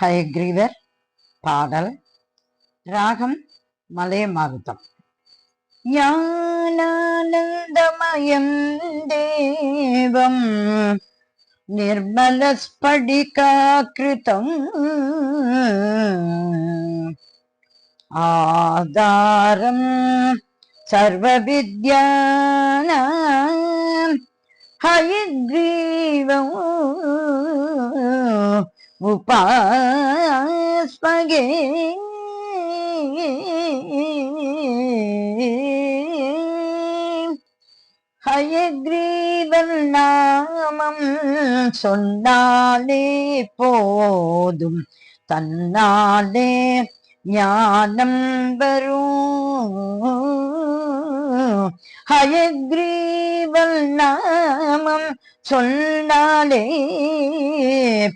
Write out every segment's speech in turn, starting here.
ஹயக்ரீவர் பாடல். ராகம் மலே மாருதம். ஞானானந்தமயம் தேவம் நிர்மலஸ்படிகாக்ருதம் ஆதாரம் சர்வவித்யானாம் ஹயக்ரீவம் உபாஸ்மகே. ஹயக்ரீவன் நாமம் சொன்னாலே போதும், தன்னாலே ஞானம் வரும். ஹயக்ரீவன் நாமம் சொன்னாலே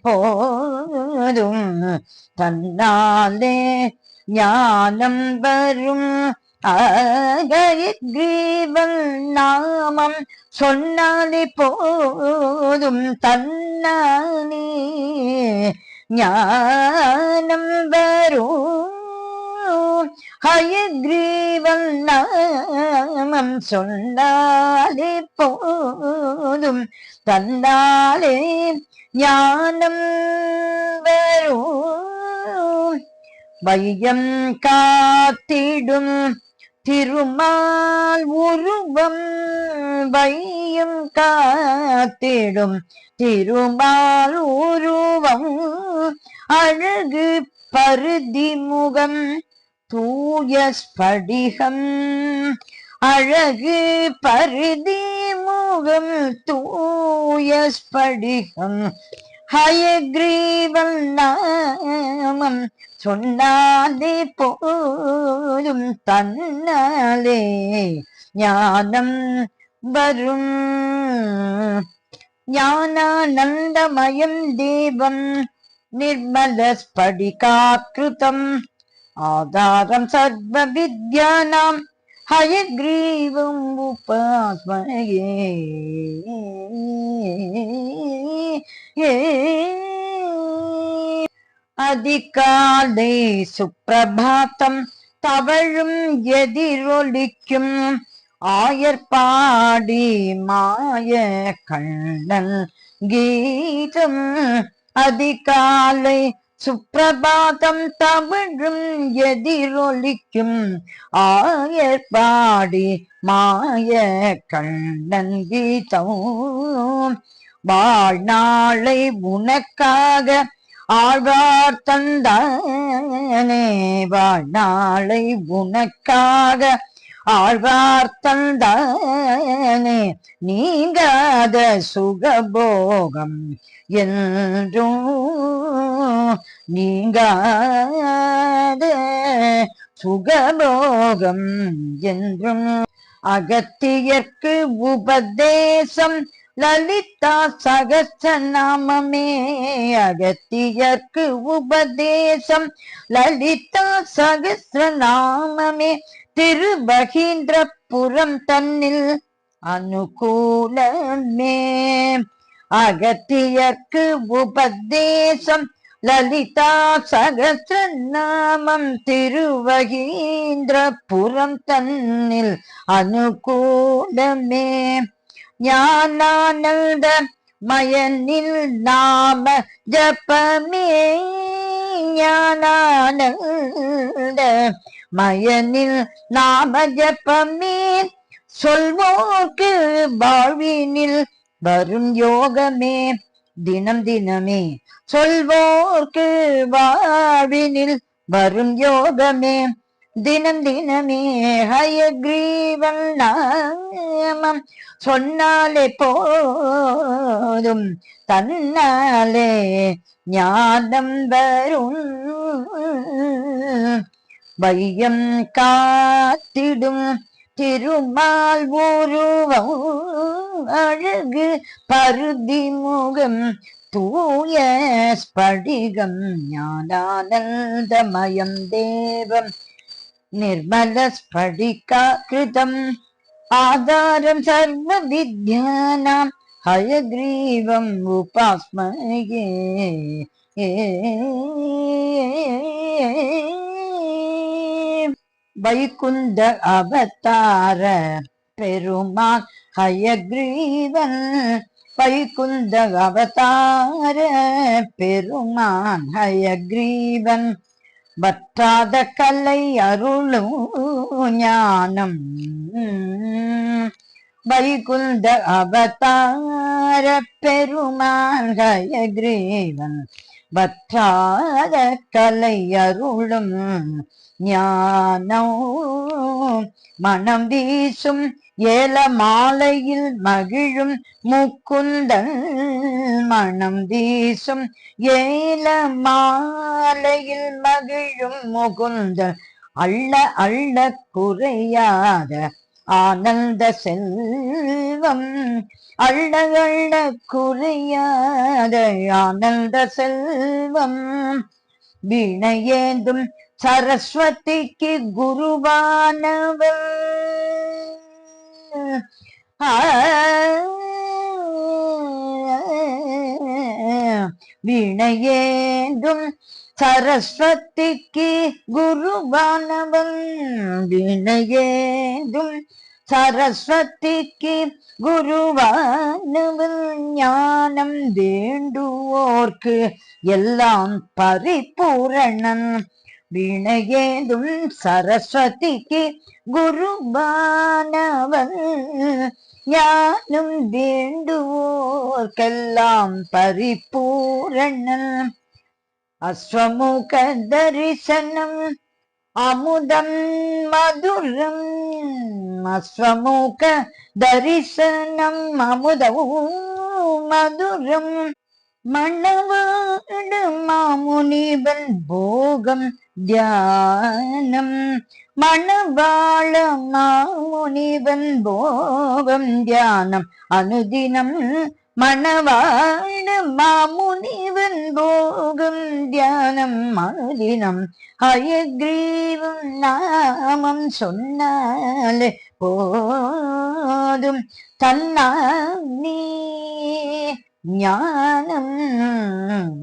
போதும், தன்னாலே ஞானம் வரும். ஹயக்ரீவன் நாமம் சொன்னாலே போதும், தன்னாலே ஞானம் வரும். ஹயக்ரீவன் நாமம் சொன்னாலே போதும், தன்னாலே ஞானம் வரும். வையம் காத்திடும் திருமால் உருவம், வையம் காத்திடும் திருமால் உருவம், அழகு பருதி முகம் தூய ஸ்படிகம், அழகு பருதி முகம் தூய ஸ்படிகம். ஹயக்ரீவன் நாமம் சொன்னாலே போதும், தன்னாலே ஞானம் வரும். ஞானானந்தமயம் தேவம் நிர்மலஸ்படிகாக்ருதம் ஆதாரம் சர்வ வித்யானாம் ஹயக்ரீவம் உபாஸ்மகே. அதிகாலை சுப்பிரபாத்தம் தவழும் எதிரொலிக்கும் ஆயர்பாடி மாய கண்ணன் கீதம். அதிகாலை சுப்பிரபாதம் தவழும் எதிரொலிக்கும் ஆயர்பாடி மாய கண்ணன் கீதம். வாழ்நாளை உனக்காக ஆழ்வார் தந்தானே, வாழ்நாளை உனக்காக ஆழ்வார் தந்தானே, நீங்காத சுகபோகம் என்றும், நீங்காத சுகபோகம் என்றும். அகத்தியர்க்கு உபதேசம் லலிதா சகஸ்ரநாமமே, அகத்தியர்க்கு உபதேசம் லலிதா சகஸ்ரநாமமே, திருபகீந்திரபுரம் தன்னில் அனுகூலமே. அகத்தியர்க்கு உபதேசம் லலிதா சகஸ்ரநாமம், திருவகீந்திரபுரம் தன்னில் அனுகூலமே. ஞானானந்த மயனில் நாம ஜபமே, ஞானானந்த மயனில் நாம ஜபமே, சொல்வோர்க்கு வாழ்வினில் வரும் யோகமே. தினம் தினமே சொல்வோர்க்கு வாழ்வினில் வரும் யோகமே, தினம் தினமே. ஹயக்ரீவன் நாமம் சொன்னாலே போதும், தன்னாலே ஞானம் வரும். வையம் காத்திடும் திருமால் உருவம், அழகு பருதி முகம் தூய ஸ்படிகம். ஞானானந்தமயம் தேவம் நிர்மலஸ்படிகாக்ருதம் ஆதாரம் சர்வ வித்யானாம் ஹயக்ரீவம் உபாஸ்மகே. ஏ வைகுந்த அவதார பெருமான் ஹயக்ரீவன், வைகுந்த அவதார பெருமான் ஹயக்ரீவன், வற்றாத கலை அருளும் ஞானம். வைகுந்த அவதார பெருமான் ஹயக்ரீவன், வற்றாத கலை அருளும் ஞானம். மனம் வீசும் ஏல மாலையில் மகிழும் முக்குந்தன், மனம் வீசும் ஏல மாலையில் மகிழும் முகுந்தன், அள்ள அள்ள குறையாத ஆனந்த செல்வம், அள்ள அள்ள குறையாத ஆனந்த செல்வம். வீணையேந்தும் சரஸ்வதிக்கு குருவானவன், வீணையேந்தும் சரஸ்வதிக்கு குருவானவன், வீணையேந்தும் சரஸ்வதிக்கு குருவானவன். ஞானம் வேண்டுவோர்க்கு எல்லாம் பரிபூரணன், வீணையேந்தும் சரஸ்வதிக்கு குருவானவன். ஞானம் வேண்டுவோர்க்கெல்லாம் பரிபூரணன். அஸ்வமுக தரிசனம் அமுதம் மதுரம், அஸ்வமுக தரிசனம் அமுதம் மதுரம். மணவாடு மாமுனிவன் போகம் தியானம், மணவாள மாமுனிவன் போகம் தியானம் அனுதினம். மணவாள மாமுனிவன் போகம் தியானம் அனுதினம். ஹயக்ரீவம் நாமம் சொன்னாலே போதும், தன்னானே ஞானம்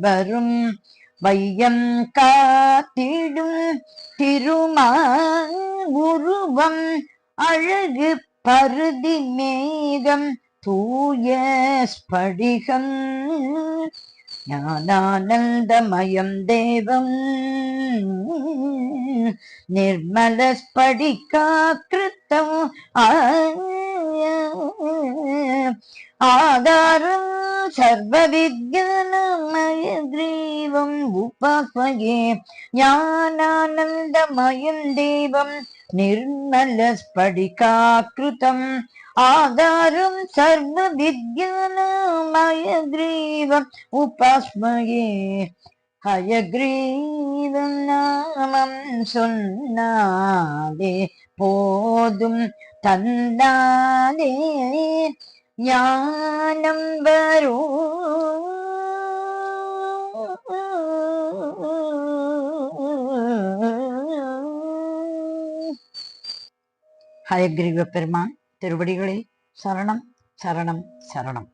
வரும். வையம் காத்திடும் திருமால் உருவம், அழகு பருதி மேகம் தூய ஸ்படிகம், ஞானானந்தமயம் தேவம் நிர்மல ஸ்படிகாக்ருதம். ஆதாரம் சர்வ வித்யானமயக்ரீவம் உபாஸ்மயே, ஞானானந்தமயம் தேவம் நிர்மல ஸ்படிகாக்ருதம். ஆதாரம் சர்வ வித்யானமயக்ரீவம் உபாஸ்மயே. ஹயக்ரீவம் நாமம் சொன்னாலே போதும், தன்னாலே ஞானம் வரும். ஹயக்ரீவ பெருமான் திருவடிகளில் சரணம் சரணம் சரணம்.